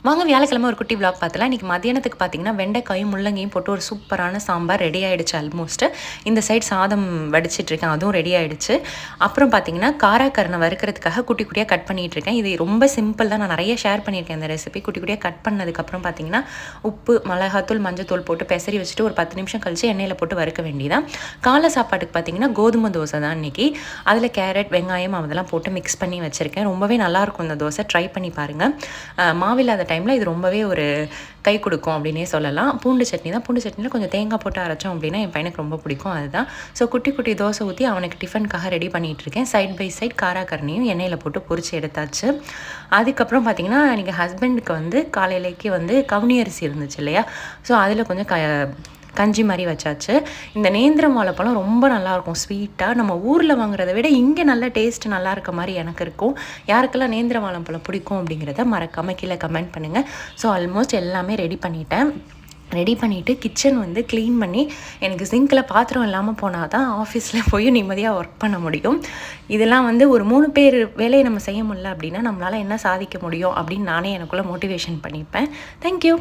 வாங்க வியாழக்கிழமை ஒரு குட்டி விளாக் பார்த்தலாம். இன்றைக்கி மதியானத்துக்கு பார்த்தீங்கன்னா வெண்டைக்காயும் முள்ளங்கியும் போட்டு ஒரு சூப்பரான சாம்பார் ரெடி ஆகிடுச்சு. ஆல்மோஸ்ட்டு இந்த சைட் சாதம் வடிச்சிட்ருக்கேன், அதுவும் ரெடி ஆகிடுச்சு. அப்புறம் பார்த்தீங்கன்னா காராக்கருணை வறுக்கிறதுக்காக குட்டி குட்டியாக கட் பண்ணிகிட்ருக்கேன். இது ரொம்ப சிம்பிள் தான், நான் நிறைய ஷேர் பண்ணியிருக்கேன் இந்த ரெசிபி. குட்டி குட்டியாக கட் பண்ணதுக்கப்புறம் பார்த்தீங்கன்னா உப்பு, மிளகாத்தூள், மஞ்சத்தூள் போட்டு பெசரி வச்சுட்டு ஒரு 10 நிமிஷம் கழித்து எண்ணெயில் போட்டு வறுக்க வேண்டியதான். காலை சாப்பாட்டுக்கு பார்த்தீங்கன்னா கோதுமை தோசை தான் இன்றைக்கி. அதில் கேரட், வெங்காயம் அதெல்லாம் போட்டு மிக்ஸ் பண்ணி வச்சுருக்கேன். ரொம்பவே நல்லாயிருக்கும் இந்த தோசை, ட்ரை பண்ணி பாருங்கள். மாவில்லாத டைமில் இது ரொம்பவே ஒரு கை கொடுக்கும் அப்படின்னே சொல்லலாம். பூண்டு சட்னி தான். பூண்டு சட்னியில் கொஞ்சம் தேங்காய் போட்டு அரைச்சோம் அப்படின்னா என் பையனுக்கு ரொம்ப பிடிக்கும், அதுதான். ஸோ குட்டி குட்டி தோசை ஊற்றி அவனுக்கு டிஃபனுக்காக ரெடி பண்ணிகிட்ருக்கேன். சைட் பை சைட் காராக்கரணியும் எண்ணெயில் போட்டு பொரிச்சு எடுத்தாச்சு. அதுக்கப்புறம் பார்த்திங்கன்னா எனக்கு ஹஸ்பண்டுக்கு வந்து காலையிலேக்கு கவுனி அரிசி இருந்துச்சு இல்லையா, ஸோ அதில் கொஞ்சம் கஞ்சி மாதிரி வச்சாச்சு. இந்த நேந்திரம் வாழைப்பழம் ரொம்ப நல்லாயிருக்கும், ஸ்வீட்டாக. நம்ம ஊரில் வாங்குறத விட இங்கே நல்ல டேஸ்ட் நல்லா இருக்க மாதிரி எனக்கு இருக்கும். யாருக்கெல்லாம் நேந்திரம் வாழைப்பழம் பிடிக்கும் அப்படிங்கிறத மறக்காமல் கீழே கமெண்ட் பண்ணுங்கள். ஸோ ஆல்மோஸ்ட் எல்லாமே ரெடி பண்ணிட்டேன். ரெடி பண்ணிவிட்டு கிச்சன் க்ளீன் பண்ணி, எனக்கு சிங்கில் பாத்திரம் இல்லாமல் போனால் தான் ஆஃபீஸில் போய் நிம்மதியாக ஒர்க் பண்ண முடியும். இதெல்லாம் ஒரு 3 பேர் வேலையை நம்ம செய்ய முடியல அப்படின்னா நம்மளால் என்ன சாதிக்க முடியும் அப்படின்னு நானே எனக்குள்ளே மோட்டிவேஷன் பண்ணிப்பேன். தேங்க்யூ.